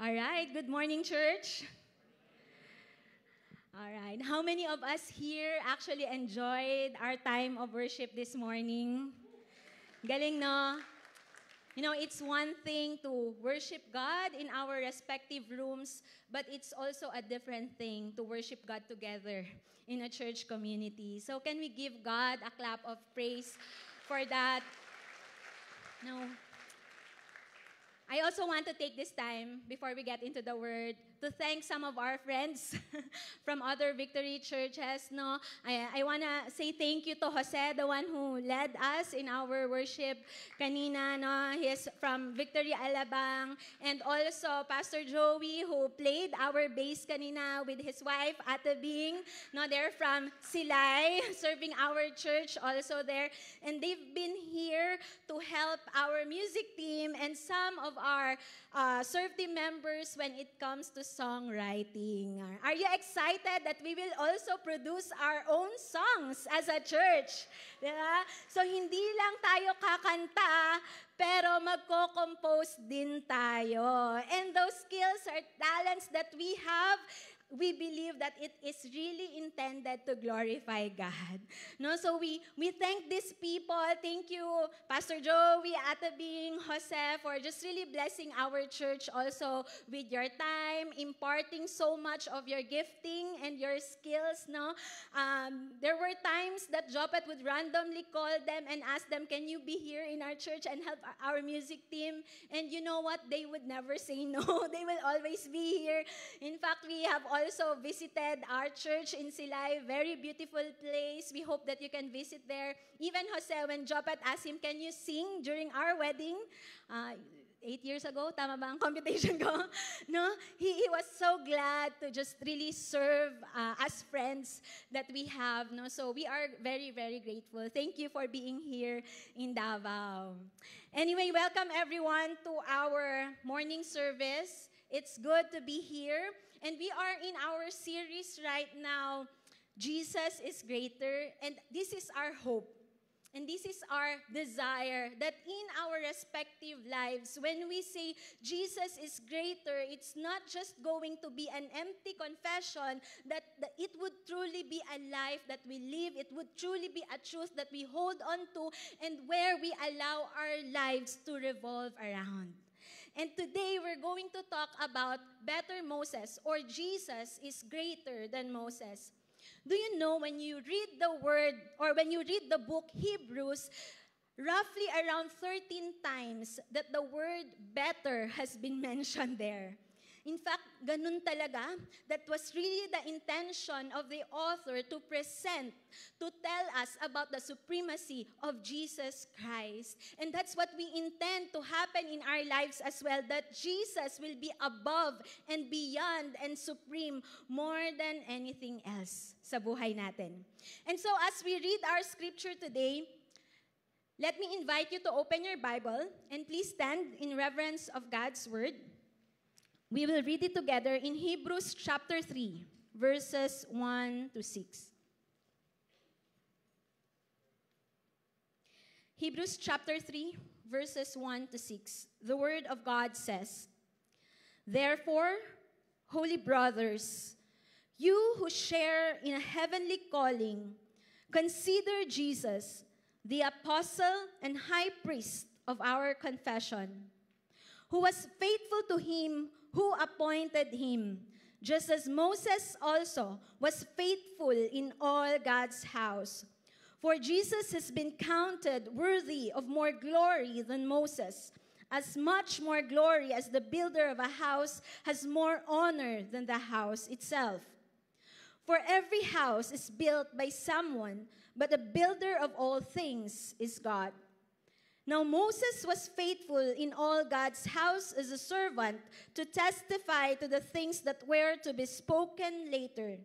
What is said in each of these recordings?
All right, good morning, church. All right, how many of us here actually enjoyed our time of worship this morning? Galing, no? You know, it's one thing to worship God in our respective rooms, but it's also a different thing to worship God together in a church community. So can we give God a clap of praise for that? No. I also want to take this time, before we get into the word, to thank some of our friends from other Victory churches. No, I want to say thank you to Jose, the one who led us in our worship kanina. No, he's from Victory Alabang. And also Pastor Joey, who played our bass kanina with his wife, Ate Bing. No, they're from Silay, serving our church also there. And they've been here to help our music team and some of our serve team members when it comes to songwriting. Are you excited that we will also produce our own songs as a church? Diba? So hindi lang tayo kakanta, pero magko-compose din tayo. And those skills or talents that we have, we believe that it is really intended to glorify God. No, so we thank these people. Thank you, Pastor Joey, Ate Bing, Jose, for just really blessing our church also with your time, imparting so much of your gifting and your skills. No, there were times that Jopet would randomly call them and ask them, "Can you be here in our church and help our music team?" And you know what? They would never say no. They will always be here. In fact, we have also visited our church in Silay, very beautiful place. We hope that you can visit there. Even Jose, when Jopet asked him, "Can you sing during our wedding?" 8 years ago, tama ba ang computation ko? No? He was so glad to just really serve as friends that we have. No? So we are very, very grateful. Thank you for being here in Davao. Anyway, welcome everyone to our morning service. It's good to be here. And we are in our series right now, Jesus is Greater, and this is our hope. And this is our desire that in our respective lives, when we say Jesus is greater, it's not just going to be an empty confession, that it would truly be a life that we live, it would truly be a truth that we hold on to, and where we allow our lives to revolve around. And today, we're going to talk about better Moses, or Jesus is greater than Moses. Do you know when you read the word, or when you read the book Hebrews, roughly around 13 times that the word better has been mentioned there? In fact, ganun talaga. That was really the intention of the author to present, to tell us about the supremacy of Jesus Christ. And that's what we intend to happen in our lives as well, that Jesus will be above and beyond and supreme more than anything else sa buhay natin. And so as we read our scripture today, let me invite you to open your Bible and please stand in reverence of God's word. We will read it together in Hebrews chapter 3, verses 1 to 6. Hebrews chapter 3, verses 1 to 6. The word of God says, "Therefore, holy brothers, you who share in a heavenly calling, consider Jesus, the apostle and high priest of our confession, who was faithful to him who appointed him, just as Moses also was faithful in all God's house. For Jesus has been counted worthy of more glory than Moses, as much more glory as the builder of a house has more honor than the house itself. For every house is built by someone, but the builder of all things is God. Now Moses was faithful in all God's house as a servant to testify to the things that were to be spoken later."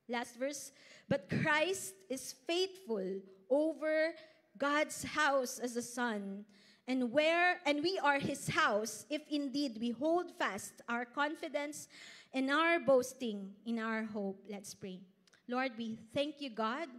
Last verse. "But Christ is faithful over God's house as a son, and we are his house, if indeed we hold fast our confidence and our boasting in our hope." Let's pray. Lord, we thank you, God,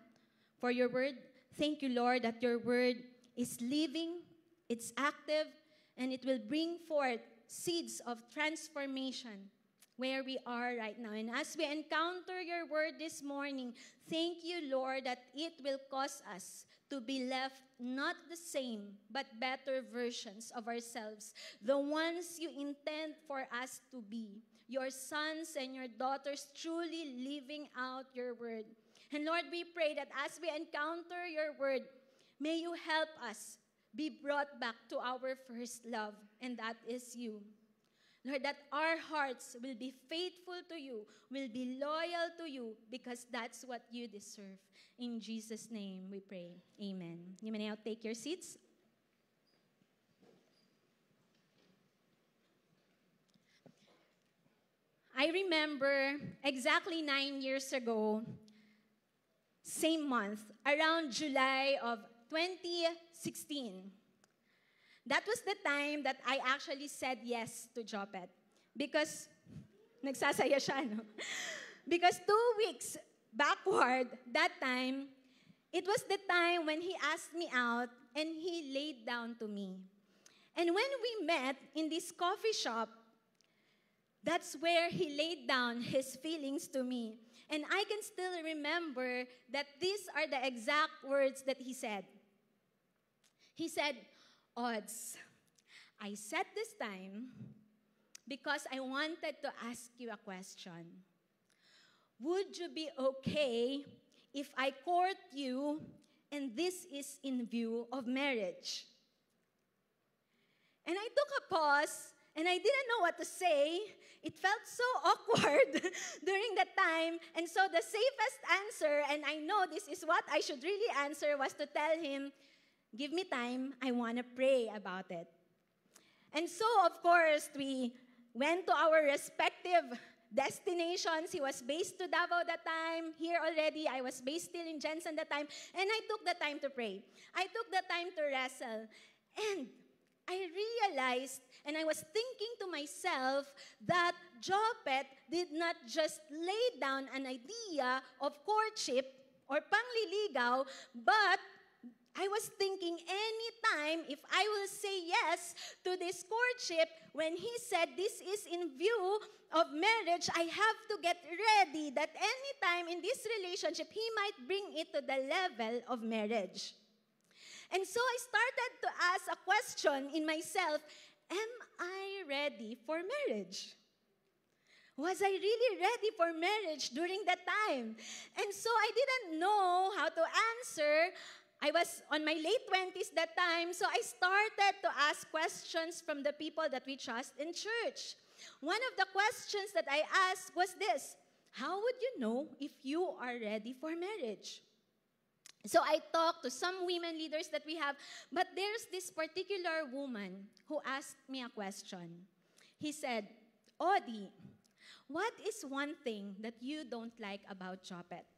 for your word. Thank you, Lord, that your word is living, it's active, and it will bring forth seeds of transformation where we are right now. And as we encounter your word this morning, thank you, Lord, that it will cause us to be left not the same, but better versions of ourselves, the ones you intend for us to be, your sons and your daughters truly living out your word. And Lord, we pray that as we encounter your word, may you help us be brought back to our first love, and that is you. Lord, that our hearts will be faithful to you, will be loyal to you, because that's what you deserve. In Jesus' name we pray. Amen. You may now take your seats. I remember exactly 9 years ago, same month, around July of 2016. That was the time that I actually said yes to Jopet. Because, nagsasaya siya, no? Because 2 weeks backward, that time, it was the time when he asked me out and he laid down to me. And when we met in this coffee shop, that's where he laid down his feelings to me. And I can still remember that these are the exact words that he said. He said, Odds, I set this time because I wanted to ask you a question. Would you be okay if I court you and this is in view of marriage? And I took a pause and I didn't know what to say. It felt so awkward during that time. And so the safest answer, and I know this is what I should really answer, was to tell him, give me time, I want to pray about it. And so, of course, we went to our respective destinations. He was based to Davao that time. Here already, I was based still in Jensen that time. And I took the time to pray. I took the time to wrestle. And I realized, and I was thinking to myself, that Jopet did not just lay down an idea of courtship or pangliligaw, but I was thinking anytime if I will say yes to this courtship, when he said this is in view of marriage, I have to get ready that anytime in this relationship, he might bring it to the level of marriage. And so I started to ask a question in myself, am I ready for marriage? Was I really ready for marriage during that time? And so I didn't know how to answer. I was on my late 20s that time, so I started to ask questions from the people that we trust in church. One of the questions that I asked was this: how would you know if you are ready for marriage? So I talked to some women leaders that we have, but there's this particular woman who asked me a question. He said, Odi, what is one thing that you don't like about Jopet?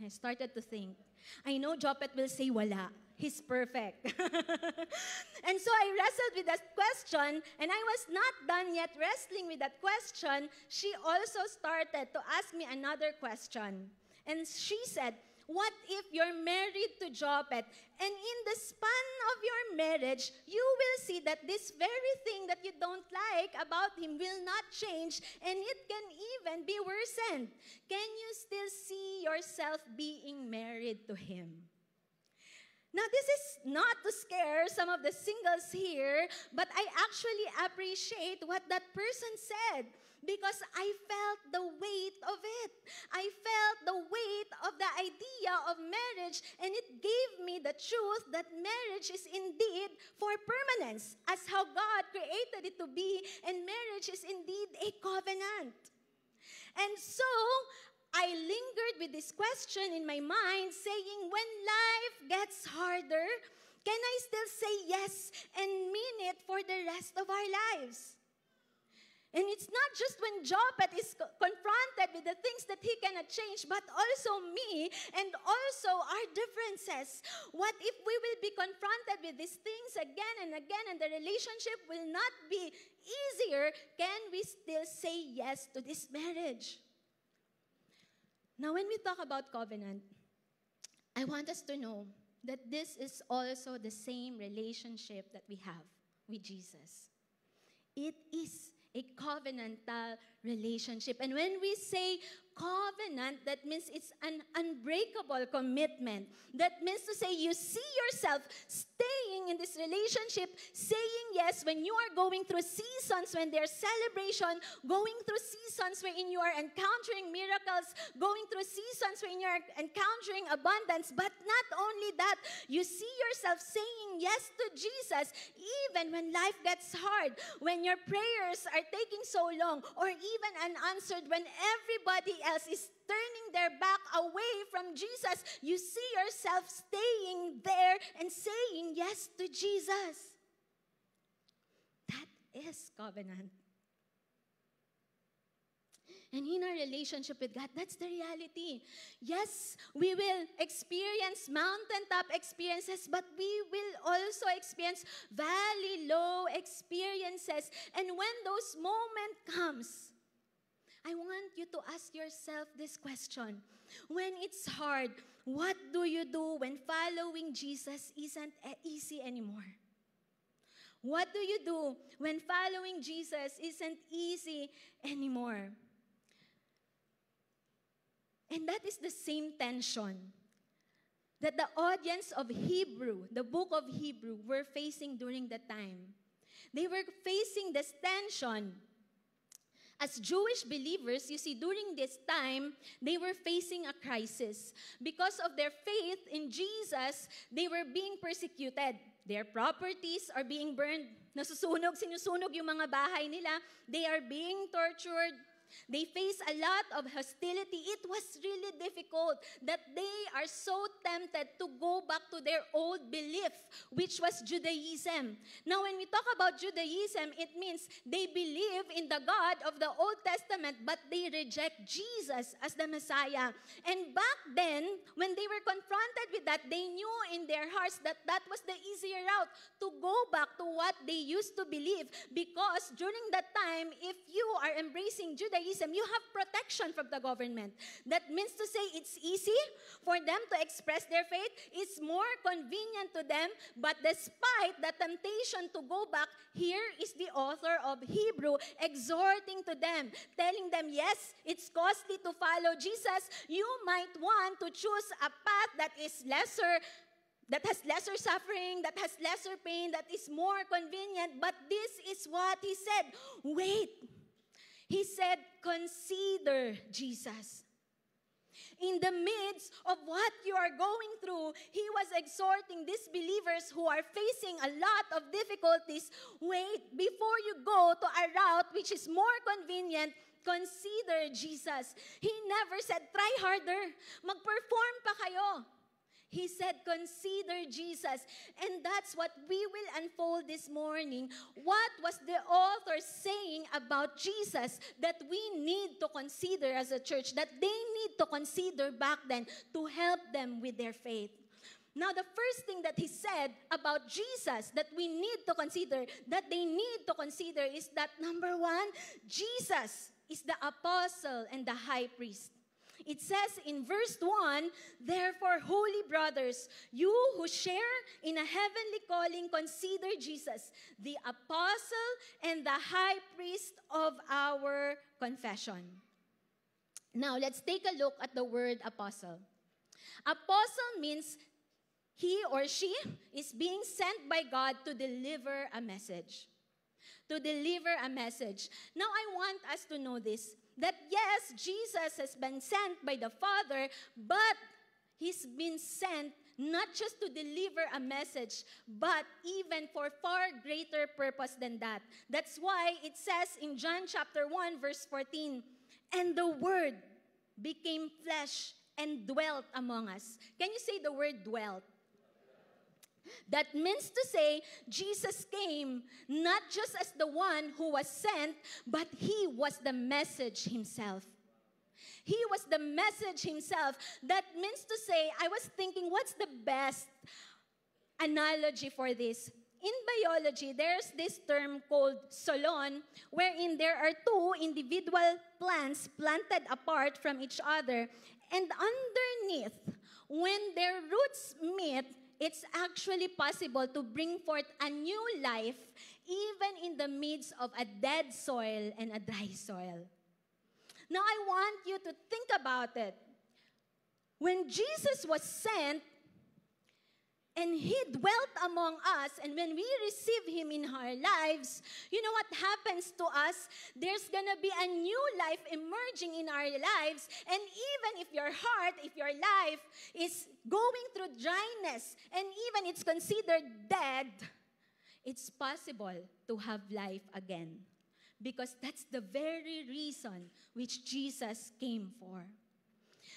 I started to think. I know Jopet will say, wala. He's perfect. And so I wrestled with that question, and I was not done yet wrestling with that question. She also started to ask me another question. And she said, what if you're married to Jopet, and in the span of your marriage, you will see that this very thing that you don't like about him will not change, and it can even be worsened. Can you still see yourself being married to him? Now, this is not to scare some of the singles here, but I actually appreciate what that person said, because I felt the weight of it. I felt the weight of the idea of marriage, and it gave me the truth that marriage is indeed for permanence, as how God created it to be, and marriage is indeed a covenant. And so, I lingered with this question in my mind, saying, when life gets harder, can I still say yes and mean it for the rest of our lives? And it's not just when Jopet is confronted with the things that he cannot change, but also me and also our differences. What if we will be confronted with these things again and again, and the relationship will not be easier? Can we still say yes to this marriage? Now, when we talk about covenant, I want us to know that this is also the same relationship that we have with Jesus. It is a covenantal relationship. And when we say covenant, that means it's an unbreakable commitment. That means to say you see yourself staying in this relationship, saying yes when you are going through seasons, when there's celebration, going through seasons wherein you are encountering miracles, going through seasons wherein you are encountering abundance. But not only that, you see yourself saying yes to Jesus even when life gets hard, when your prayers are taking so long, or even unanswered, when everybody else is turning their back away from Jesus. You see yourself staying there and saying yes to Jesus. That is covenant. And in our relationship with God, that's the reality. Yes, we will experience mountaintop experiences, but we will also experience valley low experiences. And when those moments comes, I want you to ask yourself this question. When it's hard, what do you do when following Jesus isn't easy anymore? What do you do when following Jesus isn't easy anymore? And that is the same tension that the audience of Hebrew, the book of Hebrew, were facing during that time. They were facing this tension. As Jewish believers, you see, during this time, they were facing a crisis. Because of their faith in Jesus, they were being persecuted. Their properties are being burned. Sinusunog yung mga bahay nila. They are being tortured. They face a lot of hostility. It was really difficult that they are so tempted to go back to their old belief, which was Judaism. Now, when we talk about Judaism, it means they believe in the God of the Old Testament, but they reject Jesus as the Messiah. And back then, when they were confronted with that, they knew in their hearts that that was the easier route to go back to what they used to believe. Because during that time, if you are embracing Judaism, you have protection from the government. That means to say it's easy for them to express their faith. It's more convenient to them. But despite the temptation to go back, here is the author of Hebrew exhorting to them, telling them, yes, it's costly to follow Jesus. You might want to choose a path that is lesser, that has lesser suffering, that has lesser pain, that is more convenient. But this is what he said. Wait. He said, consider Jesus. In the midst of what you are going through, he was exhorting these believers who are facing a lot of difficulties. Wait, before you go to a route which is more convenient, consider Jesus. He never said, try harder. Mag-perform pa kayo. He said, consider Jesus. And that's what we will unfold this morning. What was the author saying about Jesus that we need to consider as a church, that they need to consider back then to help them with their faith? Now, the first thing that he said about Jesus that we need to consider, that they need to consider, is that number one, Jesus is the apostle and the high priest. It says in verse 1, therefore, holy brothers, you who share in a heavenly calling, consider Jesus, the apostle and the high priest of our confession. Now, let's take a look at the word apostle. Apostle means he or she is being sent by God to deliver a message. To deliver a message. Now, I want us to know this, that yes, Jesus has been sent by the Father, but he's been sent not just to deliver a message, but even for far greater purpose than that. That's why it says in John chapter 1, verse 14, and the Word became flesh and dwelt among us. Can you say the word dwelt? That means to say, Jesus came not just as the one who was sent, but he was the message himself. He was the message himself. That means to say, I was thinking, what's the best analogy for this? In biology, there's this term called solon, wherein there are two individual plants planted apart from each other. And underneath, when their roots meet, it's actually possible to bring forth a new life even in the midst of a dead soil and a dry soil. Now, I want you to think about it. When Jesus was sent, and He dwelt among us, and when we receive Him in our lives, you know what happens to us? There's gonna be a new life emerging in our lives, and even if your heart, if your life is going through dryness, and even it's considered dead, it's possible to have life again. Because that's the very reason which Jesus came for.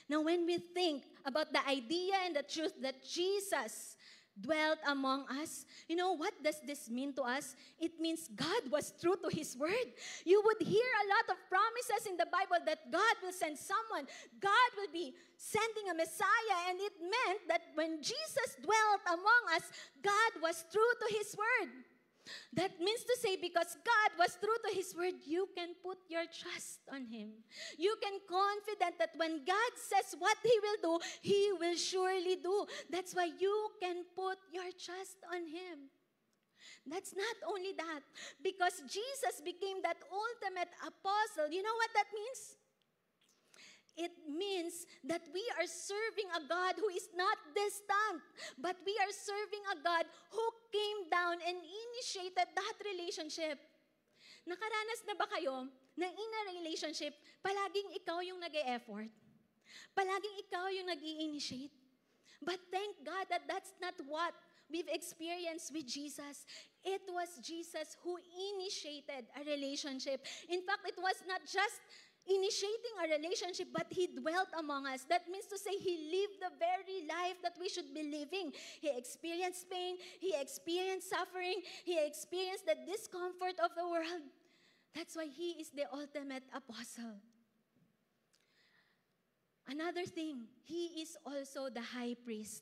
Now, when we think about the idea and the truth that Jesus dwelt among us, you know, what does this mean to us? It means God was true to His word. You would hear a lot of promises in the Bible that God will send someone. God will be sending a Messiah. And it meant that when Jesus dwelt among us, God was true to His word. That means to say, because God was true to His word, you can put your trust on Him. You can confident that when God says what He will do, He will surely do. That's why you can put your trust on Him. That's not only that. Because Jesus became that ultimate apostle. You know what that means? It means that we are serving a God who is not distant, but we are serving a God who came down and initiated that relationship. Nakaranas na ba kayo na in a relationship, palaging ikaw yung nag-e-effort? Palaging ikaw yung nag-i-initiate? But thank God that that's not what we've experienced with Jesus. It was Jesus who initiated a relationship. In fact, it was not just initiating a relationship, but He dwelt among us. That means to say He lived the very life that we should be living. He experienced pain. He experienced suffering. He experienced the discomfort of the world. That's why He is the ultimate apostle. Another thing, He is also the high priest.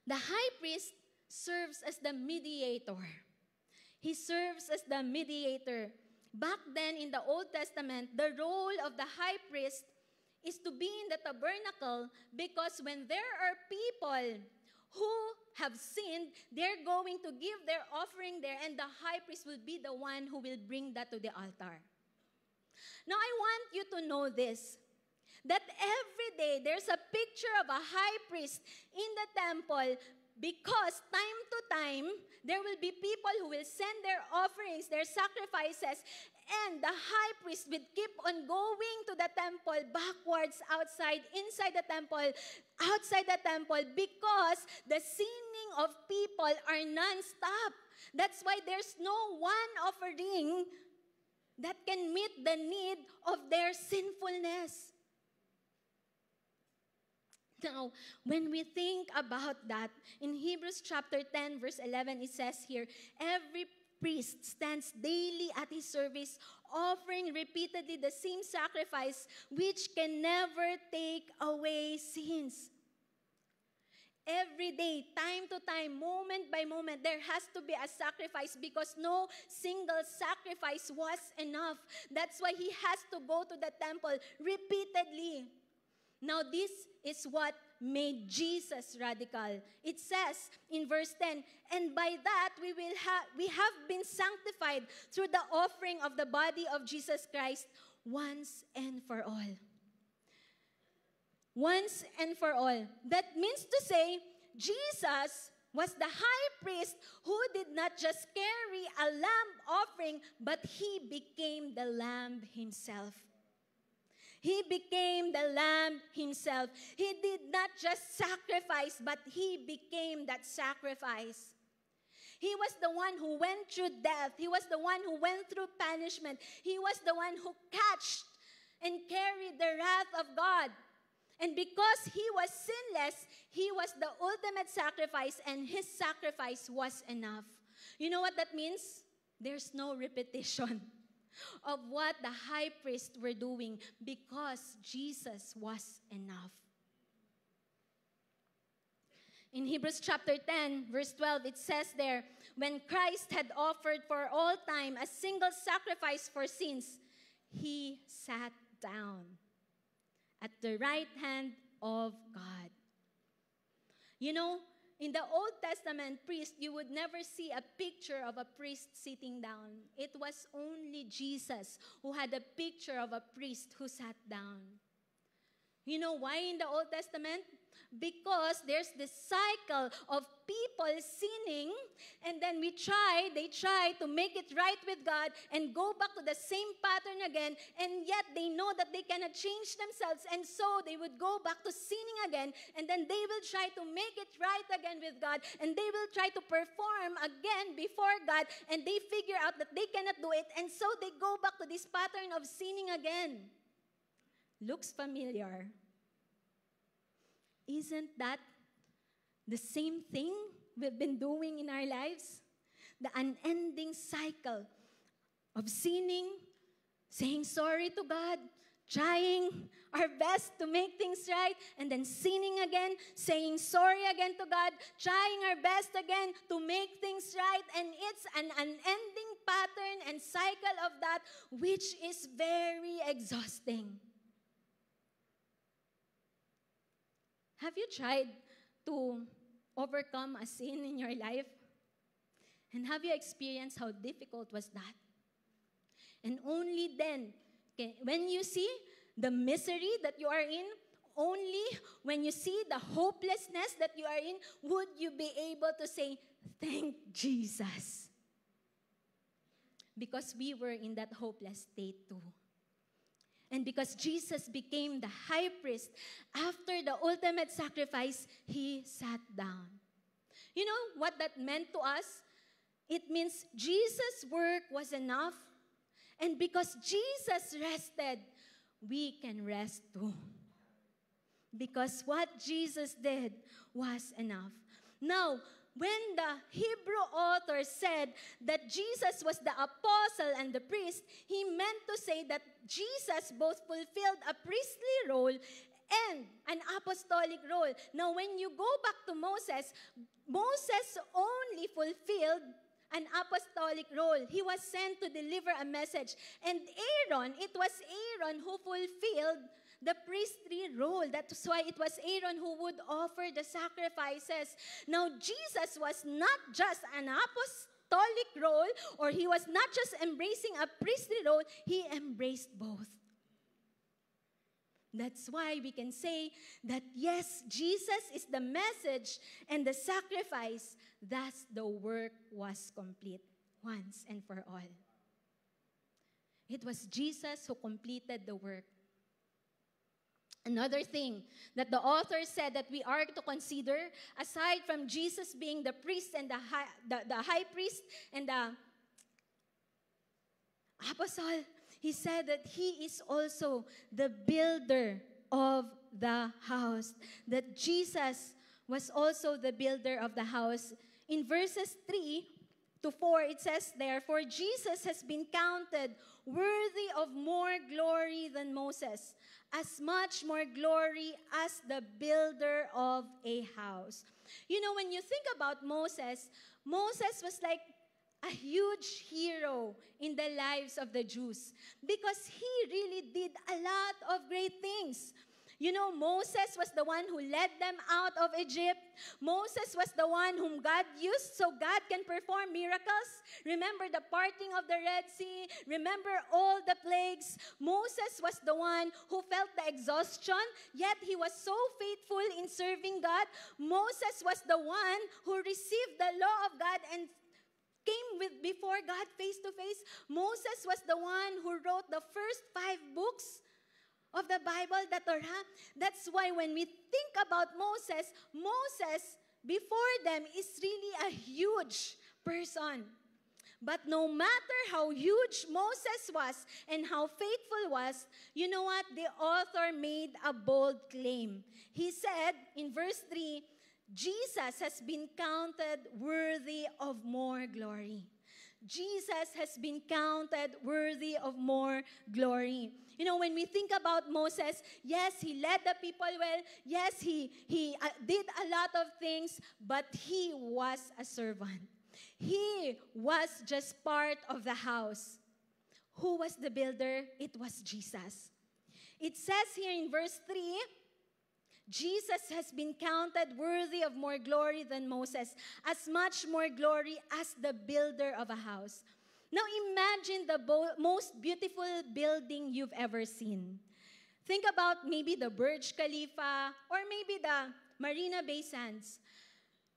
The high priest serves as the mediator. He serves as the mediator. Back then in the Old Testament, the role of the high priest is to be in the tabernacle, because when there are people who have sinned, they're going to give their offering there, and the high priest will be the one who will bring that to the altar. Now, I want you to know this, that every day there's a picture of a high priest in the temple, because time to time, there will be people who will send their offerings, their sacrifices, and the high priest will keep on going to the temple, backwards, outside, inside the temple, outside the temple, because the sinning of people are non-stop. That's why there's no one offering that can meet the need of their sinfulness. Now, when we think about that, in Hebrews chapter 10, verse 11, it says here, every priest stands daily at his service, offering repeatedly the same sacrifice, which can never take away sins. Every day, time to time, moment by moment, there has to be a sacrifice, because no single sacrifice was enough. That's why he has to go to the temple repeatedly. Now, this is what made Jesus radical. It says in verse 10, and by that we have been sanctified through the offering of the body of Jesus Christ once and for all. Once and for all. That means to say, Jesus was the high priest who did not just carry a lamb offering, but he became the lamb himself. He became the lamb himself. He did not just sacrifice, but he became that sacrifice. He was the one who went through death. He was the one who went through punishment. He was the one who catched and carried the wrath of God. And because he was sinless, he was the ultimate sacrifice, and his sacrifice was enough. You know what that means? There's no repetition of what the high priests were doing, because Jesus was enough. In Hebrews chapter 10, verse 12, it says there, when Christ had offered for all time a single sacrifice for sins, he sat down at the right hand of God. You know, in the Old Testament priest, you would never see a picture of a priest sitting down. It was only Jesus who had a picture of a priest who sat down. You know why in the Old Testament? Because there's this cycle of people sinning, and then they try to make it right with God and go back to the same pattern again, and yet they know that they cannot change themselves, and so they would go back to sinning again, and then they will try to make it right again with God, and they will try to perform again before God, and they figure out that they cannot do it, and so they go back to this pattern of sinning again. Looks familiar. Isn't that the same thing we've been doing in our lives? The unending cycle of sinning, saying sorry to God, trying our best to make things right, and then sinning again, saying sorry again to God, trying our best again to make things right, and it's an unending pattern and cycle of that, which is very exhausting. Have you tried to overcome a sin in your life? And have you experienced how difficult was that? And only then, when you see the misery that you are in, only when you see the hopelessness that you are in, would you be able to say, "Thank Jesus." Because we were in that hopeless state too. And because Jesus became the high priest, after the ultimate sacrifice, he sat down. You know what that meant to us? It means Jesus' work was enough. And because Jesus rested, we can rest too. Because what Jesus did was enough. Now, when the Hebrew author said that Jesus was the apostle and the priest, he meant to say that Jesus both fulfilled a priestly role and an apostolic role. Now, when you go back to Moses, Moses only fulfilled an apostolic role. He was sent to deliver a message. And Aaron, it was Aaron who fulfilled the priestly role. That's why it was Aaron who would offer the sacrifices. Now, Jesus was not just an apostolic role, or he was not just embracing a priestly role, he embraced both. That's why we can say that yes, Jesus is the message and the sacrifice, thus the work was complete once and for all. It was Jesus who completed the work. Another thing that the author said that we are to consider, aside from Jesus being the priest and the high priest and the apostle, he said that he is also the builder of the house. That Jesus was also the builder of the house. In verses 3 to 4, it says there, "For Jesus has been counted worthy of more glory than Moses, as much more glory as the builder of a house." You know, when you think about Moses, Moses was like a huge hero in the lives of the Jews because he really did a lot of great things. You know, Moses was the one who led them out of Egypt. Moses was the one whom God used so God can perform miracles. Remember the parting of the Red Sea. Remember all the plagues. Moses was the one who felt the exhaustion, yet he was so faithful in serving God. Moses was the one who received the law of God and came before God face to face. Moses was the one who wrote the first 5 books of the Bible, the Torah. That's why when we think about Moses, Moses before them is really a huge person. But no matter how huge Moses was and how faithful was, you know what? The author made a bold claim. He said in verse 3, Jesus has been counted worthy of more glory. Jesus has been counted worthy of more glory. You know, when we think about Moses, yes, he led the people well. Yes, he did a lot of things, but he was a servant. He was just part of the house. Who was the builder? It was Jesus. It says here in verse 3, Jesus has been counted worthy of more glory than Moses, as much more glory as the builder of a house. Now imagine the most beautiful building you've ever seen. Think about maybe the Burj Khalifa or maybe the Marina Bay Sands.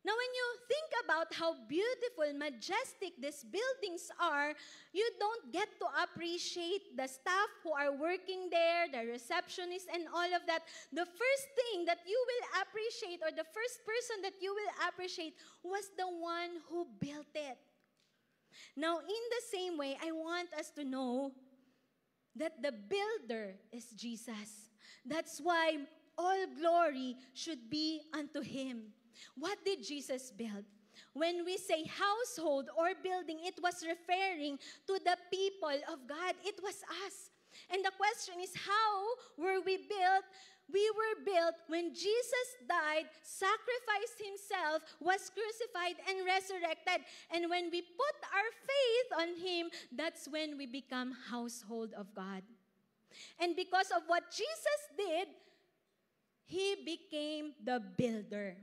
Now, when you think about how beautiful, majestic these buildings are, you don't get to appreciate the staff who are working there, the receptionists, and all of that. The first thing that you will appreciate, or the first person that you will appreciate, was the one who built it. Now, in the same way, I want us to know that the builder is Jesus. That's why all glory should be unto Him. What did Jesus build? When we say household or building, it was referring to the people of God. It was us. And the question is, how were we built? We were built when Jesus died, sacrificed Himself, was crucified, and resurrected. And when we put our faith on Him, that's when we become household of God. And because of what Jesus did, He became the builder.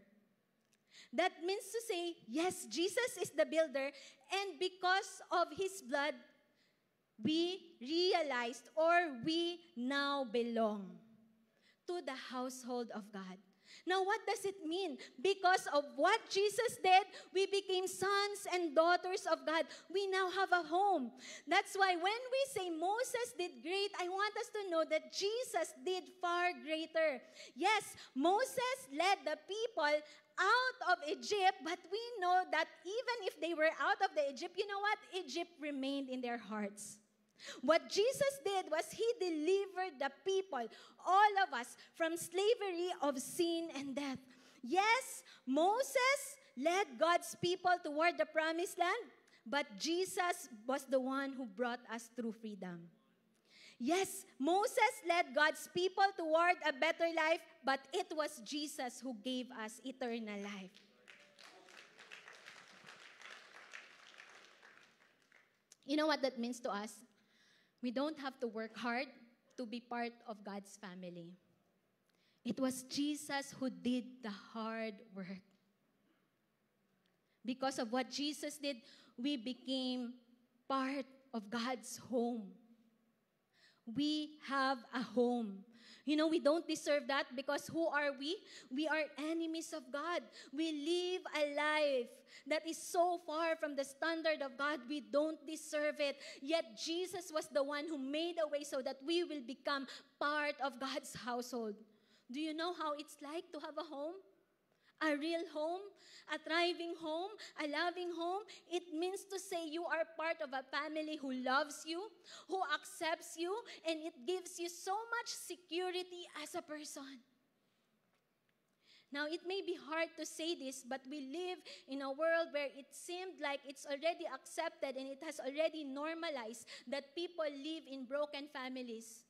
That means to say, yes, Jesus is the builder, and because of His blood, we realized, or we now belong to the household of God. Now, what does it mean? Because of what Jesus did, we became sons and daughters of God. We now have a home. That's why when we say Moses did great, I want us to know that Jesus did far greater. Yes, Moses led the people out of Egypt, but we know that even if they were out of the Egypt, you know what? Egypt remained in their hearts. What Jesus did was He delivered the people, all of us, from slavery of sin and death. Yes, Moses led God's people toward the promised land, but Jesus was the one who brought us through freedom. Yes, Moses led God's people toward a better life, but it was Jesus who gave us eternal life. You know what that means to us? We don't have to work hard to be part of God's family. It was Jesus who did the hard work. Because of what Jesus did, we became part of God's home. We have a home. You know, we don't deserve that because who are we? We are enemies of God. We live a life that is so far from the standard of God, we don't deserve it. Yet Jesus was the one who made a way so that we will become part of God's household. Do you know how it's like to have a home? A real home, a thriving home, a loving home. It means to say you are part of a family who loves you, who accepts you, and it gives you so much security as a person. Now, it may be hard to say this, but we live in a world where it seemed like it's already accepted and it has already normalized that people live in broken families,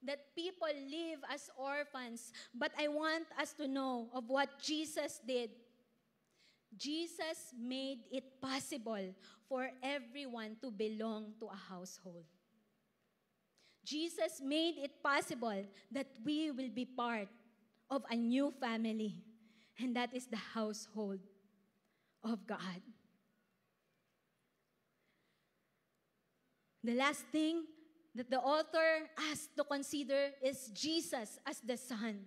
that people live as orphans. But I want us to know of what Jesus did. Jesus made it possible for everyone to belong to a household. Jesus made it possible that we will be part of a new family, and that is the household of God. The last thing that the author has to consider is Jesus as the Son.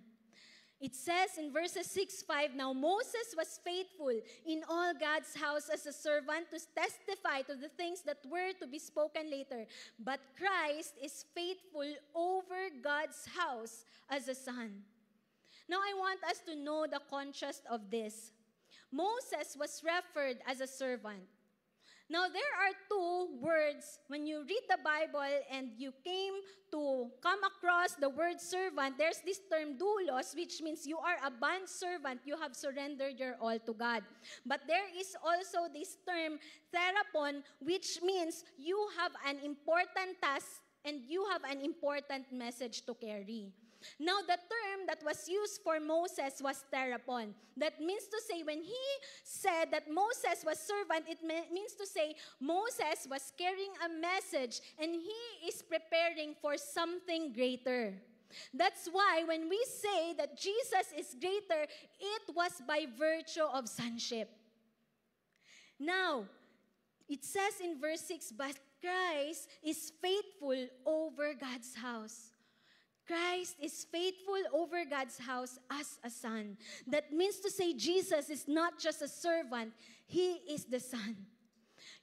It says in verses 6-5, now Moses was faithful in all God's house as a servant to testify to the things that were to be spoken later. But Christ is faithful over God's house as a son. Now I want us to know the contrast of this. Moses was referred as a servant. Now, there are two words when you read the Bible and you came to come across the word servant, there's this term doulos, which means you are a bond servant. You have surrendered your all to God. But there is also this term therapon, which means you have an important task and you have an important message to carry. Now, the term that was used for Moses was therapon. That means to say, when he said that Moses was servant, it means to say Moses was carrying a message and he is preparing for something greater. That's why when we say that Jesus is greater, it was by virtue of sonship. Now, it says in verse 6, but Christ is faithful over God's house. Christ is faithful over God's house as a son. That means to say Jesus is not just a servant, He is the Son.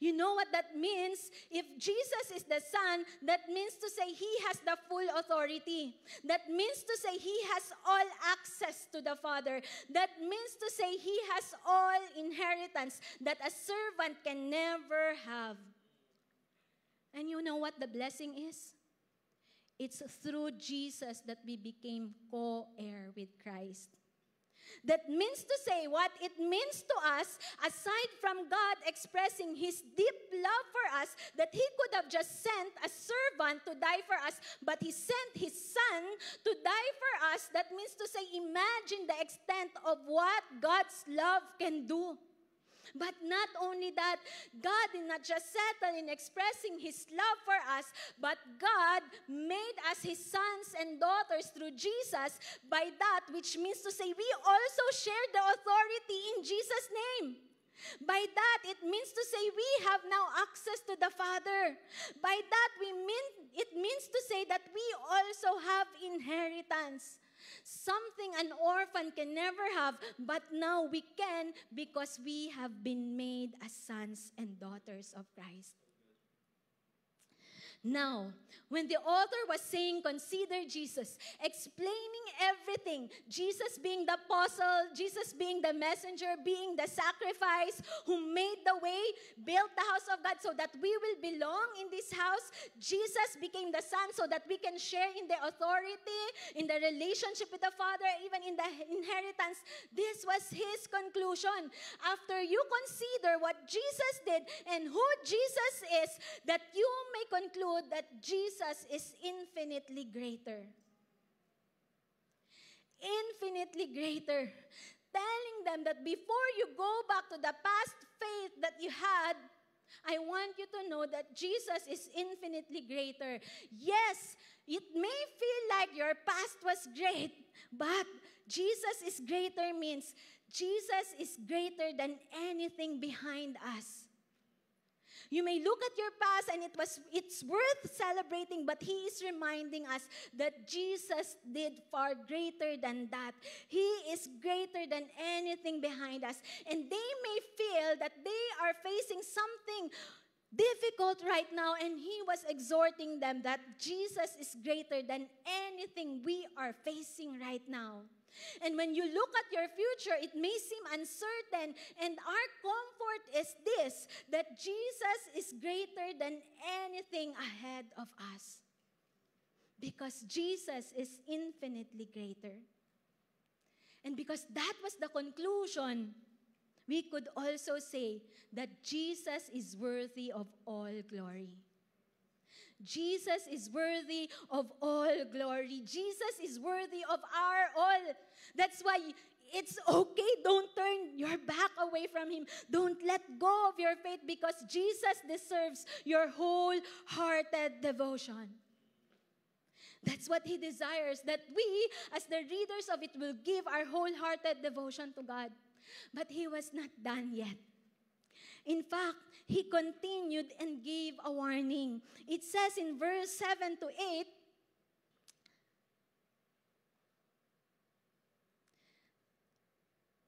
You know what that means? If Jesus is the Son, that means to say He has the full authority. That means to say He has all access to the Father. That means to say He has all inheritance that a servant can never have. And you know what the blessing is? It's through Jesus that we became co-heir with Christ. That means to say, what it means to us, aside from God expressing His deep love for us, that He could have just sent a servant to die for us, but He sent His Son to die for us. That means to say, imagine the extent of what God's love can do. But not only that, God did not just settle in expressing His love for us, but God made us His sons and daughters through Jesus by that, which means to say we also share the authority in Jesus' name. By that, it means to say we have now access to the Father. By that, it means to say that we also have inheritance. Something an orphan can never have, but now we can because we have been made as sons and daughters of Christ. Now, when the author was saying, consider Jesus, explaining everything, Jesus being the apostle, Jesus being the messenger, being the sacrifice, who made the way, built the house of God so that we will belong in this house, Jesus became the Son so that we can share in the authority, in the relationship with the Father, even in the inheritance. This was his conclusion. After you consider what Jesus did and who Jesus is, that you may conclude that Jesus is infinitely greater. Infinitely greater. Telling them that before you go back to the past faith that you had, I want you to know that Jesus is infinitely greater. Yes, it may feel like your past was great, but Jesus is greater means Jesus is greater than anything behind us. You may look at your past and it's worth celebrating, but He is reminding us that Jesus did far greater than that. He is greater than anything behind us. And they may feel that they are facing something difficult right now, and He was exhorting them that Jesus is greater than anything we are facing right now. And when you look at your future, it may seem uncertain, and our comfort is this, that Jesus is greater than anything ahead of us. Because Jesus is infinitely greater. And because that was the conclusion, we could also say that Jesus is worthy of all glory. Jesus is worthy of all glory. Jesus is worthy of our all. That's why it's okay. Don't turn your back away from Him. Don't let go of your faith, because Jesus deserves your wholehearted devotion. That's what He desires, that we, as the readers of it, will give our wholehearted devotion to God. But He was not done yet. In fact, He continued and gave a warning. It says in verse 7 to 8,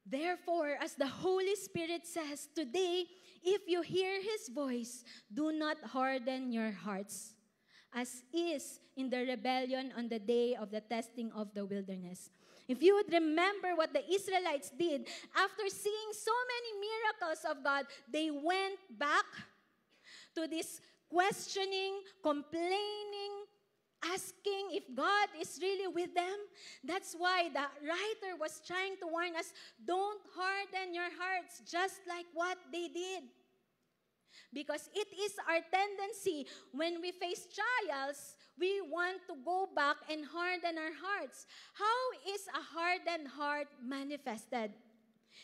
therefore, as the Holy Spirit says, today, if you hear His voice, do not harden your hearts, as is in the rebellion on the day of the testing of the wilderness. If you would remember what the Israelites did, after seeing so many miracles of God, they went back to this questioning, complaining, asking if God is really with them. That's why the writer was trying to warn us, don't harden your hearts just like what they did. Because it is our tendency when we face trials, we want to go back and harden our hearts. How is a hardened heart manifested?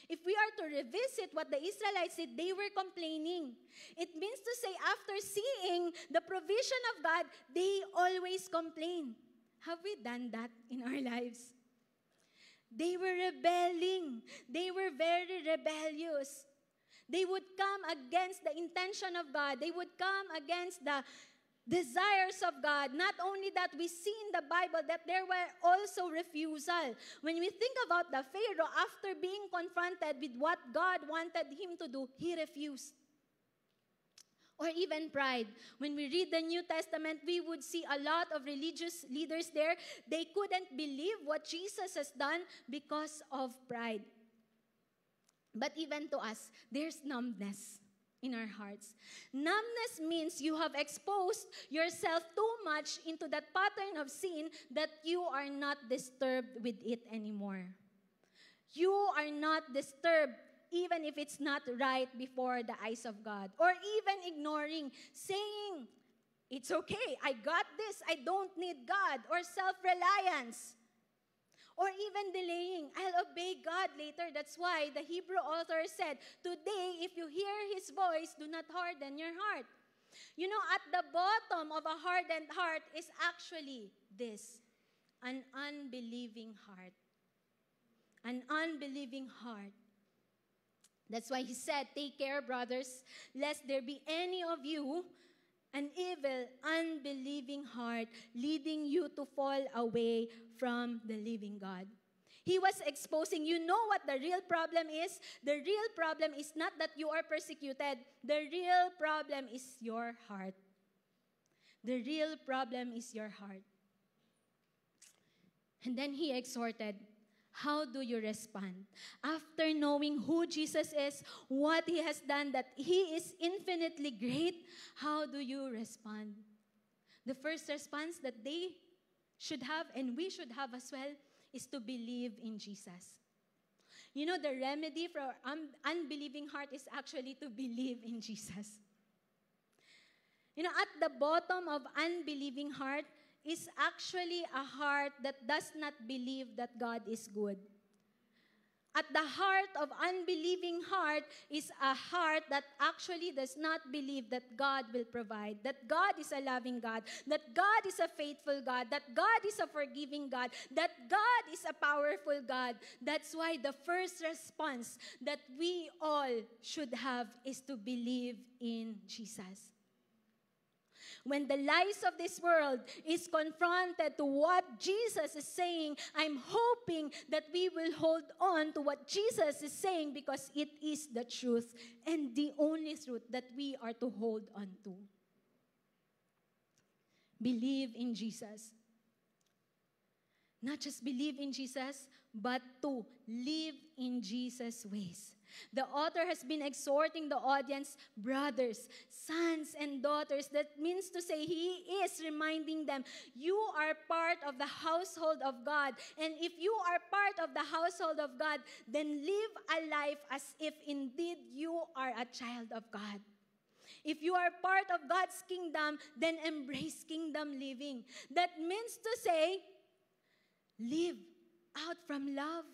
If we are to revisit what the Israelites did, they were complaining. It means to say, after seeing the provision of God, they always complain. Have we done that in our lives? They were rebelling. They were very rebellious. They would come against the intention of God. They would come against the desires of God. Not only that, we see in the Bible that there were also refusal. When we think about the Pharaoh, after being confronted with what God wanted him to do, he refused. Or even pride. When we read the New Testament, we would see a lot of religious leaders there. They couldn't believe what Jesus has done because of pride. But even to us, there's numbness in our hearts. Numbness means you have exposed yourself too much into that pattern of sin that you are not disturbed with it anymore. You are not disturbed even if it's not right before the eyes of God. Or even ignoring, saying, it's okay, I got this, I don't need God. Or self-reliance. Or even delaying, I'll obey God later. That's why the Hebrew author said, today, if you hear His voice, do not harden your heart. You know, at the bottom of a hardened heart is actually this, an unbelieving heart. An unbelieving heart. That's why he said, take care, brothers, lest there be any of you an evil, unbelieving heart leading you to fall away from the living God. He was exposing, you know what the real problem is? The real problem is not that you are persecuted. The real problem is your heart. The real problem is your heart. And then he exhorted, how do you respond? After knowing who Jesus is, what He has done, that He is infinitely great, how do you respond? The first response that they should have, and we should have as well, is to believe in Jesus. You know, the remedy for our unbelieving heart is actually to believe in Jesus. You know, at the bottom of unbelieving heart is actually a heart that does not believe that God is good. At the heart of unbelieving heart is a heart that actually does not believe that God will provide, that God is a loving God, that God is a faithful God, that God is a forgiving God, that God is a powerful God. That's why the first response that we all should have is to believe in Jesus. When the lies of this world is confronted to what Jesus is saying, I'm hoping that we will hold on to what Jesus is saying because it is the truth and the only truth that we are to hold on to. Believe in Jesus. Not just believe in Jesus, but to live in Jesus' ways. The author has been exhorting the audience, brothers, sons, and daughters. That means to say, he is reminding them, you are part of the household of God. And if you are part of the household of God, then live a life as if indeed you are a child of God. If you are part of God's kingdom, then embrace kingdom living. That means to say, live out from love.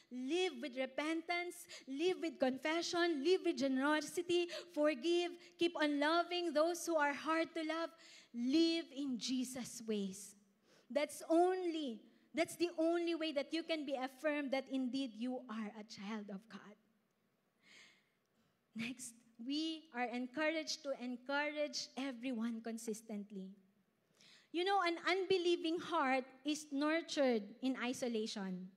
Live with repentance, live with confession, live with generosity, forgive, keep on loving those who are hard to love. Live in Jesus' ways. That's the only way that you can be affirmed that indeed you are a child of God. Next, we are encouraged to encourage everyone consistently. You know, an unbelieving heart is nurtured in isolation.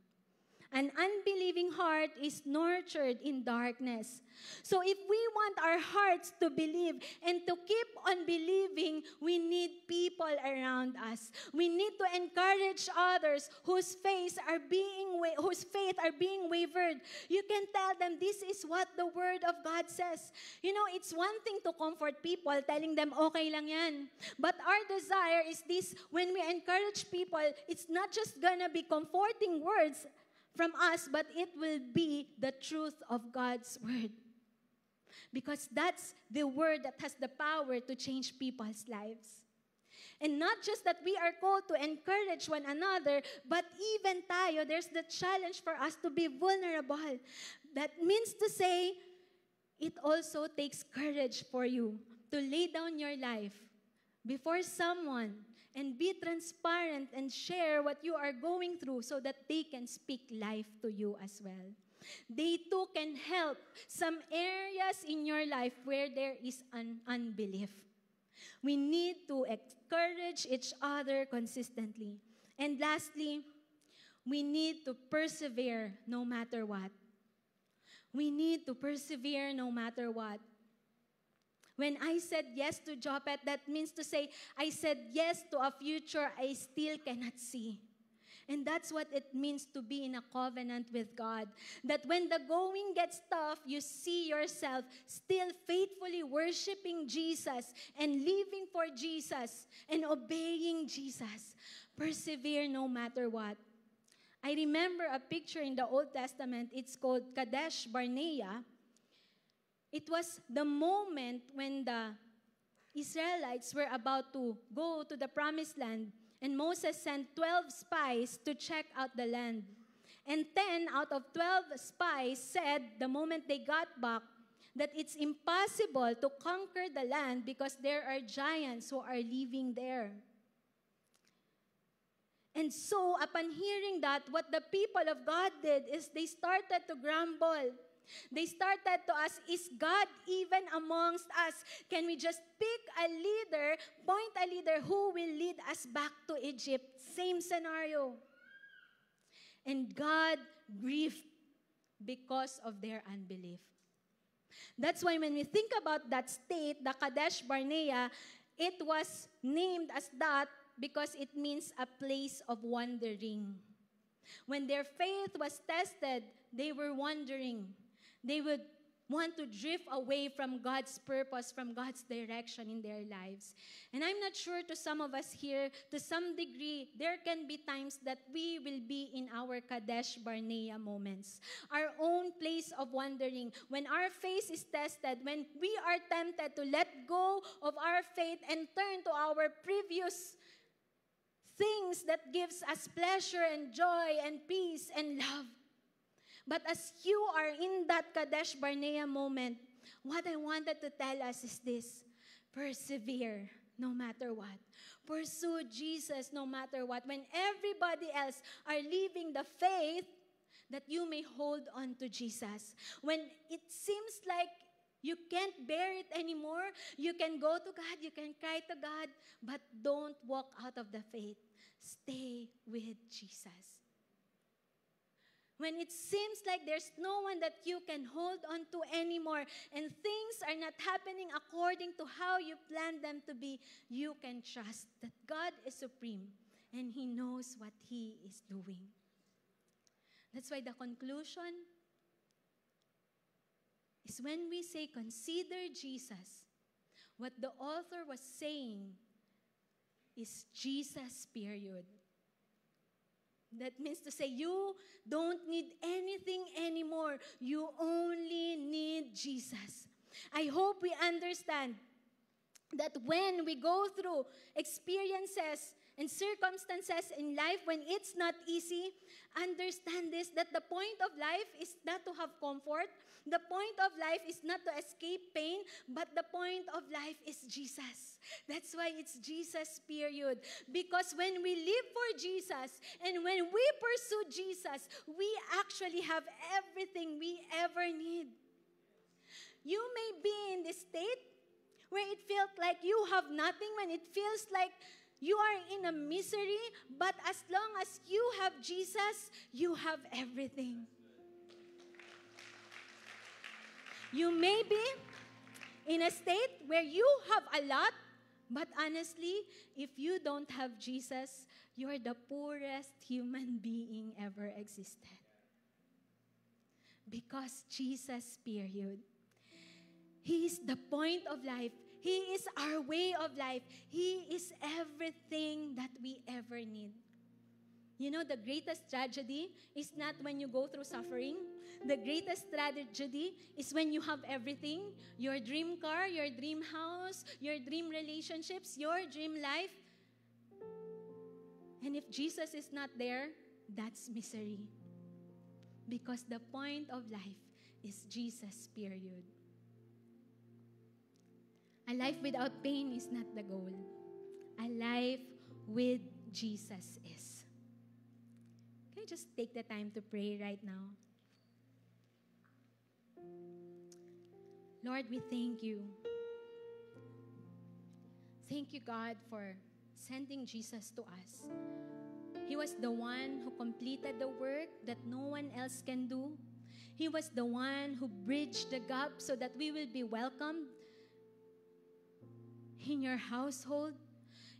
An unbelieving heart is nurtured in darkness. So if we want our hearts to believe and to keep on believing, we need people around us. We need to encourage others whose faith are being wavered. You can tell them this is what the Word of God says. You know, it's one thing to comfort people, telling them okay lang yan. But our desire is this: when we encourage people, it's not just gonna be comforting words from us, but it will be the truth of God's Word. Because that's the Word that has the power to change people's lives. And not just that we are called to encourage one another, but even tayo, there's the challenge for us to be vulnerable. That means to say, it also takes courage for you to lay down your life before someone and be transparent and share what you are going through so that they can speak life to you as well. They too can help some areas in your life where there is an unbelief. We need to encourage each other consistently. And lastly, we need to persevere no matter what. We need to persevere no matter what. When I said yes to Jopet, that means to say, I said yes to a future I still cannot see. And that's what it means to be in a covenant with God. That when the going gets tough, you see yourself still faithfully worshiping Jesus and living for Jesus and obeying Jesus. Persevere no matter what. I remember a picture in the Old Testament. It's called Kadesh Barnea. It was the moment when the Israelites were about to go to the promised land, and Moses sent 12 spies to check out the land. And 10 out of 12 spies said, the moment they got back, that it's impossible to conquer the land because there are giants who are living there. And so, upon hearing that, what the people of God did is they started to grumble. They started to ask, is God even amongst us? Can we just pick a leader, point a leader who will lead us back to Egypt? Same scenario. And God grieved because of their unbelief. That's why when we think about that state, the Kadesh Barnea, it was named as that because it means a place of wandering. When their faith was tested, they were wandering. They would want to drift away from God's purpose, from God's direction in their lives. And I'm not sure, to some of us here, to some degree, there can be times that we will be in our Kadesh Barnea moments, our own place of wandering, when our faith is tested, when we are tempted to let go of our faith and turn to our previous things that gives us pleasure and joy and peace and love. But as you are in that Kadesh Barnea moment, what I wanted to tell us is this: persevere no matter what. Pursue Jesus no matter what. When everybody else are leaving the faith, that you may hold on to Jesus. When it seems like you can't bear it anymore, you can go to God, you can cry to God, but don't walk out of the faith. Stay with Jesus. When it seems like there's no one that you can hold on to anymore and things are not happening according to how you planned them to be, you can trust that God is supreme and He knows what He is doing. That's why the conclusion is when we say, consider Jesus, what the author was saying is Jesus, period. That means to say, you don't need anything anymore. You only need Jesus. I hope we understand that when we go through experiences and circumstances in life when it's not easy, understand this, that the point of life is not to have comfort. The point of life is not to escape pain, but the point of life is Jesus. That's why it's Jesus, period. Because when we live for Jesus and when we pursue Jesus, we actually have everything we ever need. You may be in this state where it feels like you have nothing, when it feels like you are in a misery, but as long as you have Jesus, you have everything. You may be in a state where you have a lot, but honestly, if you don't have Jesus, you are the poorest human being ever existed. Because Jesus, period. He is the point of life. He is our way of life. He is everything that we ever need. You know, the greatest tragedy is not when you go through suffering. The greatest tragedy is when you have everything. Your dream car, your dream house, your dream relationships, your dream life. And if Jesus is not there, that's misery. Because the point of life is Jesus, period. A life without pain is not the goal. A life with Jesus is. Can you just take the time to pray right now? Lord, we thank you. Thank you, God, for sending Jesus to us. He was the one who completed the work that no one else can do. He was the one who bridged the gap so that we will be welcomed in your household.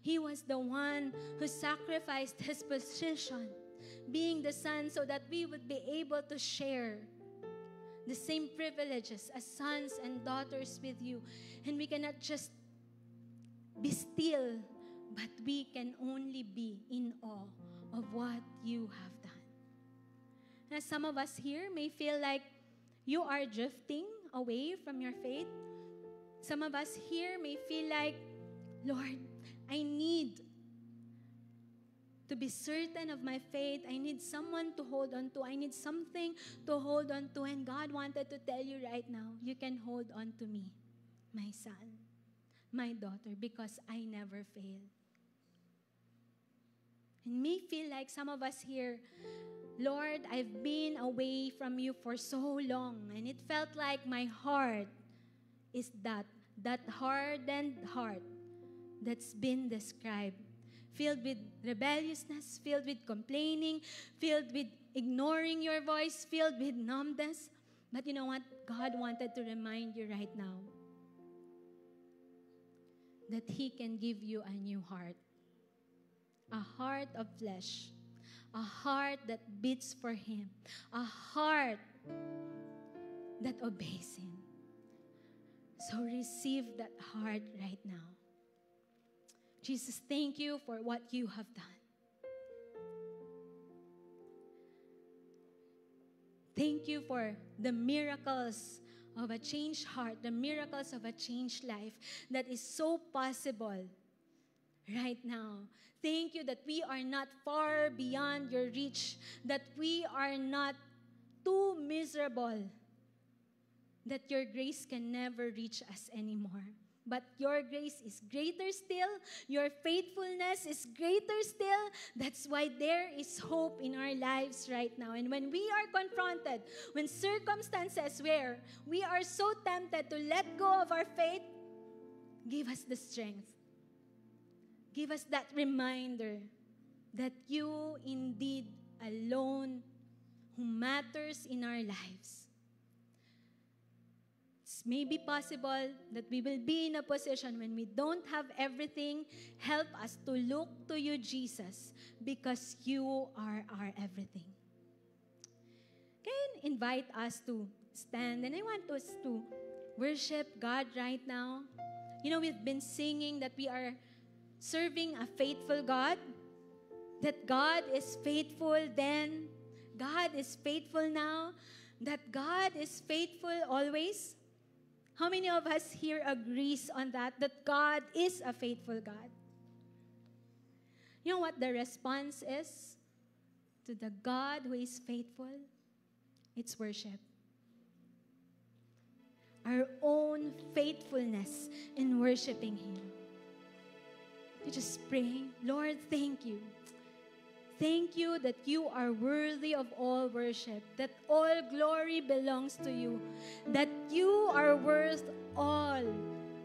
He was the one who sacrificed his position, being the son, so that we would be able to share the same privileges as sons and daughters with you. And we cannot just be still, but we can only be in awe of what you have done. Now, some of us here may feel like you are drifting away from your faith. Some of us here may feel like, Lord, I need to be certain of my faith. I need someone to hold on to. I need something to hold on to. And God wanted to tell you right now, you can hold on to me, my son, my daughter, because I never fail. And may feel like some of us here, Lord, I've been away from you for so long, and it felt like my heart is that hardened heart that's been described, filled with rebelliousness, filled with complaining, filled with ignoring your voice, filled with numbness. But you know what? God wanted to remind you right now that He can give you a new heart, a heart of flesh, a heart that beats for Him, a heart that obeys Him. So receive that heart right now. Jesus, thank you for what you have done. Thank you for the miracles of a changed heart, the miracles of a changed life that is so possible right now. Thank you that we are not far beyond your reach, that we are not too miserable, that your grace can never reach us anymore. But your grace is greater still. Your faithfulness is greater still. That's why there is hope in our lives right now. And when we are confronted, when circumstances where we are so tempted to let go of our faith, give us the strength. Give us that reminder that you indeed alone who matters in our lives. It may be possible that we will be in a position when we don't have everything. Help us to look to you, Jesus, because you are our everything. Can you invite us to stand? And I want us to worship God right now. You know, we've been singing that we are serving a faithful God, that God is faithful then, God is faithful now, that God is faithful always. How many of us here agrees on that God is a faithful God? You know what the response is to the God who is faithful? It's worship. Our own faithfulness in worshiping Him. You just pray, Lord, thank you. Thank you that you are worthy of all worship, that all glory belongs to you, that you are worth all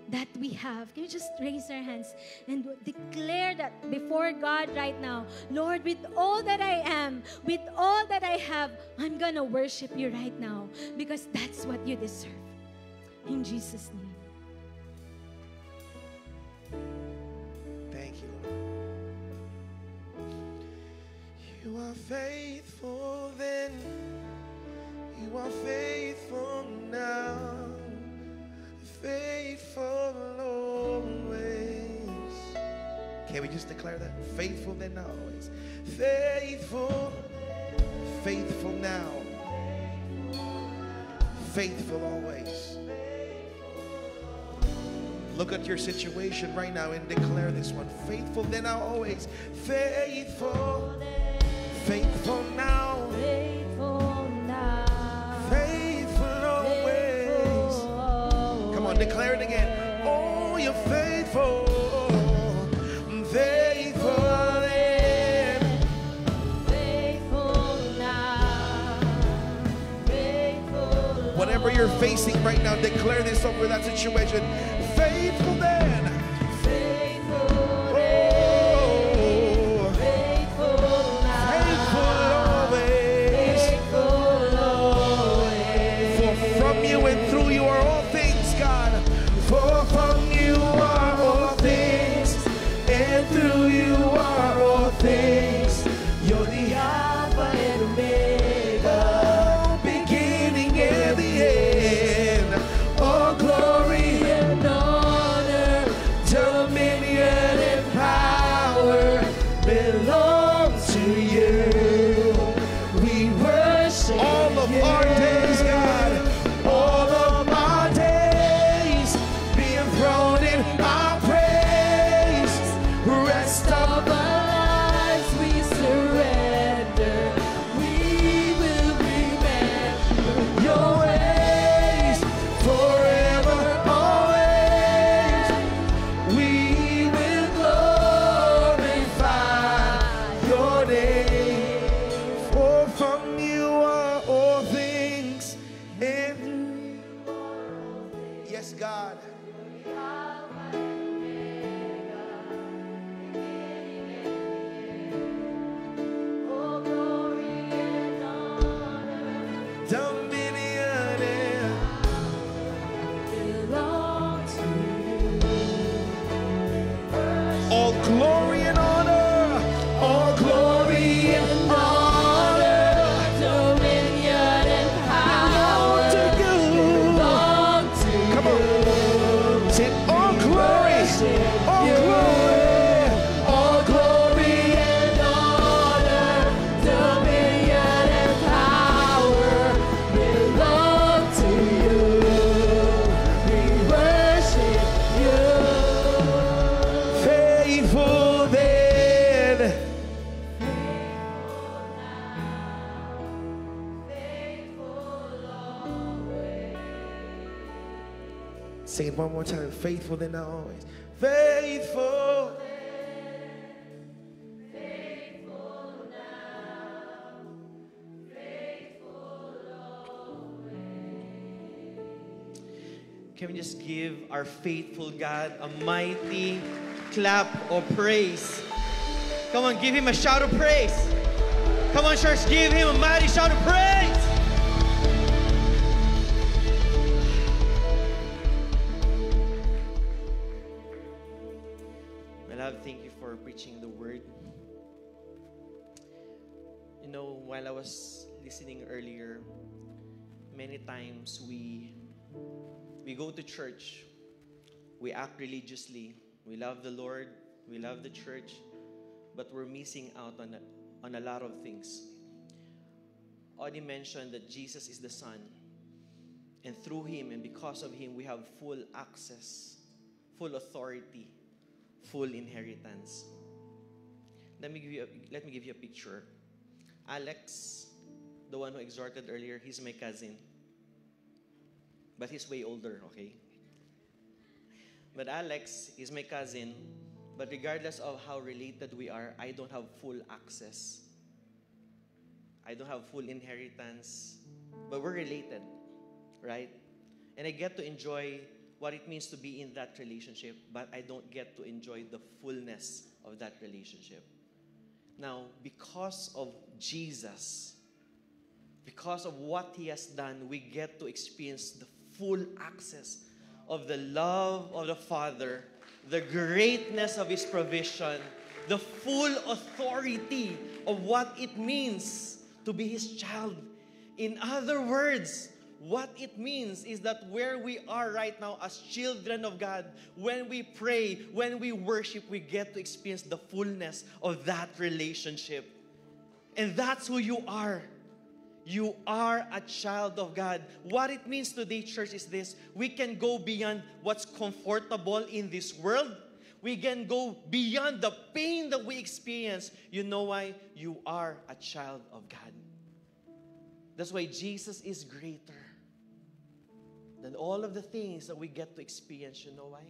that we have. Can you just raise our hands and declare that before God right now? Lord, with all that I am, with all that I have, I'm going to worship you right now because that's what you deserve. In Jesus' name. Thank you, Lord. You are faithful then, you are faithful now, faithful always. Can we just declare that? Faithful then, always. Faithful, faithful now, faithful always. Look at your situation right now and declare this one. Faithful then, always. Faithful. Faithful now, Faithful now, faithful always. Come on, declare it again. Oh, you're faithful, faithful you're facing right now, declare this over that situation. Faithful then. Sing it one more time. Faithful than always. Faithful. Faithful now. Faithful always. Can we just give our faithful God a mighty clap of praise? Come on, give him a shout of praise. Come on, church, give him a mighty shout of praise. Thank you for preaching the word. You know, while I was listening earlier, many times we go to church, we act religiously, we love the Lord, we love the church, but we're missing out on a lot of things. Audie mentioned that Jesus is the Son, and through Him and because of Him, we have full access, full authority, full inheritance. Let me give you a picture. Alex, the one who exhorted earlier, he's my cousin. But he's way older, okay? But Alex is my cousin, but regardless of how related we are, I don't have full access. I don't have full inheritance. But we're related, right? And I get to enjoy what it means to be in that relationship, but I don't get to enjoy the fullness of that relationship. Now, because of Jesus, because of what He has done, we get to experience the full access of the love of the Father, the greatness of His provision, the full authority of what it means to be His child. In other words, what it means is that where we are right now as children of God, when we pray, when we worship, we get to experience the fullness of that relationship. And that's who you are. You are a child of God. What it means today, church, is this. We can go beyond what's comfortable in this world. We can go beyond the pain that we experience. You know why? You are a child of God. That's why Jesus is greater than all of the things that we get to experience. You know why?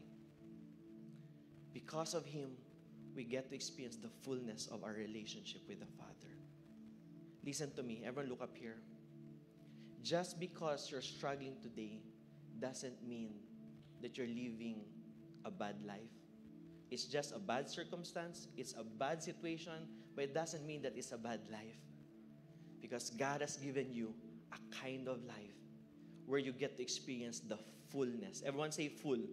Because of Him, we get to experience the fullness of our relationship with the Father. Listen to me. Everyone look up here. just because you're struggling today doesn't mean that you're living a bad life. It's just a bad circumstance, it's a bad situation, but it doesn't mean that it's a bad life. Because God has given you a kind of life where you get to experience the fullness. Everyone say full.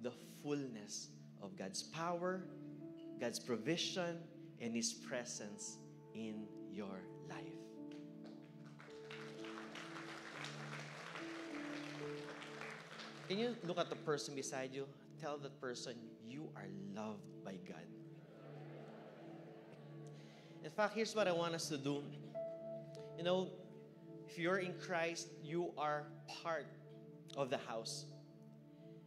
The fullness of God's power, God's provision, and His presence in your life. Can you look at the person beside you? Tell that person, you are loved by God. In fact, here's what I want us to do. You know, if you're in Christ, you are part of the house.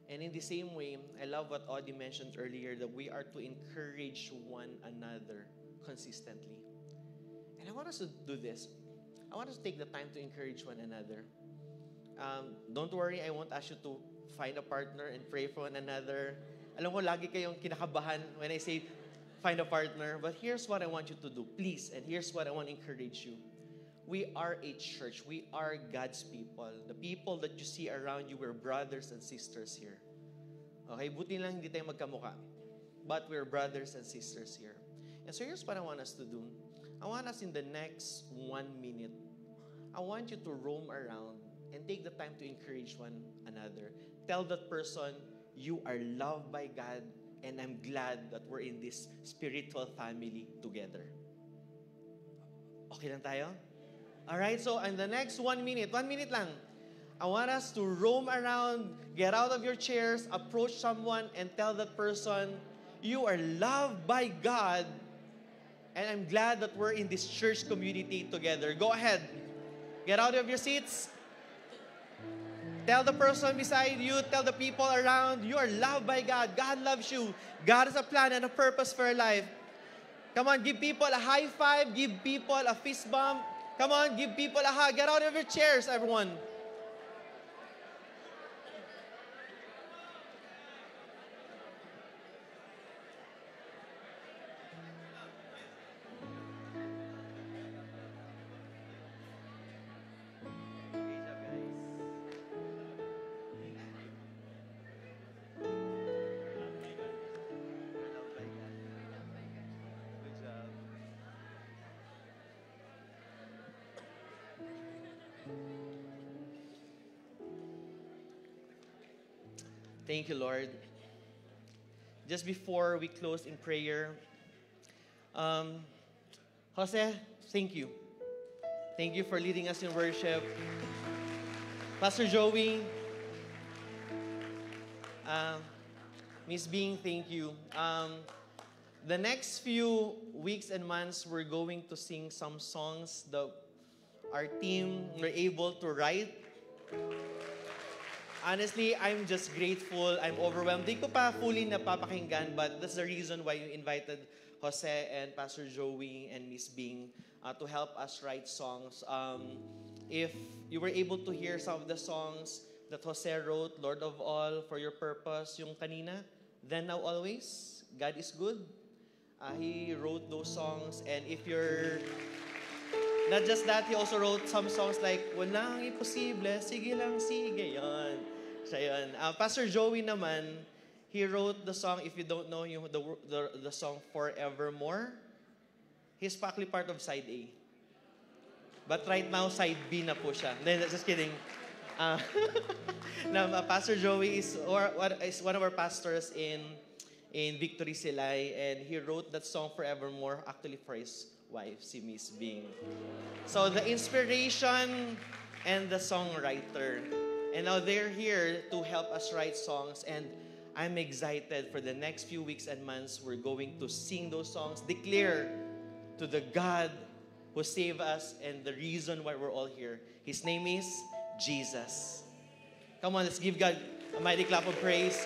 And in the same way, I love what Audie mentioned earlier, that we are to encourage one another consistently. And I want us to do this. I want us to take the time to encourage one another. Don't worry, I won't ask you to find a partner and pray for one another. Alam ko, lagi kayong kinakabahan when I say find a partner. But here's what I want you to do, please. And here's what I want to encourage you. We are a church. We are God's people. The people that you see around you, we're brothers and sisters here. Okay, buti lang hindi tayo magkamukha. But we're brothers and sisters here. And so here's what I want us to do. I want us in the next 1 minute, I want you to roam around and take the time to encourage one another. Tell that person, you are loved by God, and I'm glad that we're in this spiritual family together. Okay lang tayo? Alright, so in the next 1 minute lang, I want us to roam around, get out of your chairs, approach someone, and tell that person, you are loved by God, and I'm glad that we're in this church community together. Go ahead. Get out of your seats. Tell the person beside you, tell the people around, you are loved by God. God loves you. God has a plan and a purpose for your life. Come on, give people a high five. Give people a fist bump. Come on, give people a hug. Get out of your chairs, everyone. Thank you, Lord. Just before we close in prayer, Jose, thank you. Thank you for leading us in worship. Pastor Joey, Miss Bing, thank you. The next few weeks and months, we're going to sing some songs that our team were able to write. Honestly, I'm just grateful. I'm overwhelmed. Di ko pa fully napapakinggan, but that's the reason why you invited Jose and Pastor Joey and Miss Bing to help us write songs. If you were able to hear some of the songs that Jose wrote, Lord of All, For Your Purpose, yung kanina, Then Now Always, God is Good. He wrote those songs, and if you're not just that, he also wrote some songs like Walang Imposible, Sige Lang Sige Yon. Siya yun. Pastor Joey naman, he wrote the song, if you don't know the song Forevermore. He's actually part of side A. But right now, side B na po siya. Just kidding. Pastor Joey is one of our pastors in Victory Silay, and he wrote that song Forevermore actually for his wife, si Miss Bing. So the inspiration and the songwriter. And now they're here to help us write songs, and I'm excited for the next few weeks and months. We're going to sing those songs, declare to the God who saved us and the reason why we're all here. His name is Jesus. Come on, let's give God a mighty clap of praise.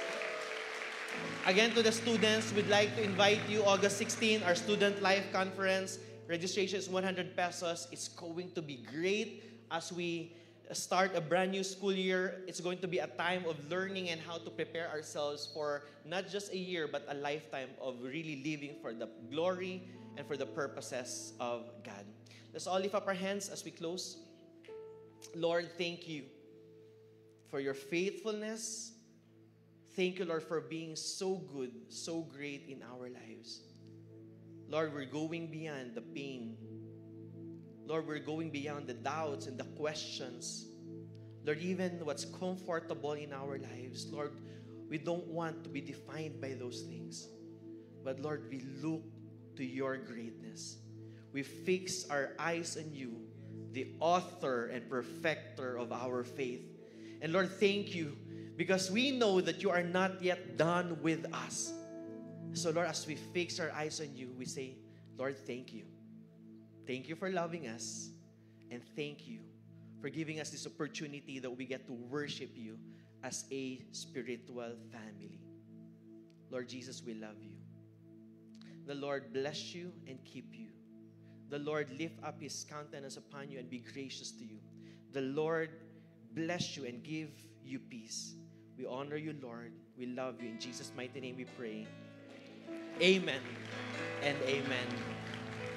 Again, to the students, we'd like to invite you August 16, our Student Life Conference. Registration is 100 pesos. It's going to be great as we start a brand new school year. It's going to be a time of learning and how to prepare ourselves for not just a year, but a lifetime of really living for the glory and for the purposes of God. Let's all lift up our hands as we close. Lord, thank you for your faithfulness. Thank you, Lord, for being so good, so great in our lives. Lord, we're going beyond the pain. Lord, we're going beyond the doubts and the questions. Lord, even what's comfortable in our lives, Lord, we don't want to be defined by those things. But Lord, we look to your greatness. We fix our eyes on you, the author and perfecter of our faith. And Lord, thank you, because we know that you are not yet done with us. So Lord, as we fix our eyes on you, we say, Lord, thank you. Thank you for loving us. And thank you for giving us this opportunity that we get to worship you as a spiritual family. Lord Jesus, we love you. The Lord bless you and keep you. The Lord lift up his countenance upon you and be gracious to you. The Lord bless you and give you peace. We honor you, Lord. We love you. In Jesus' mighty name we pray. Amen and amen.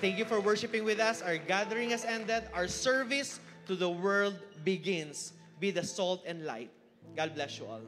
Thank you for worshiping with us. Our gathering has ended. Our service to the world begins. Be the salt and light. God bless you all.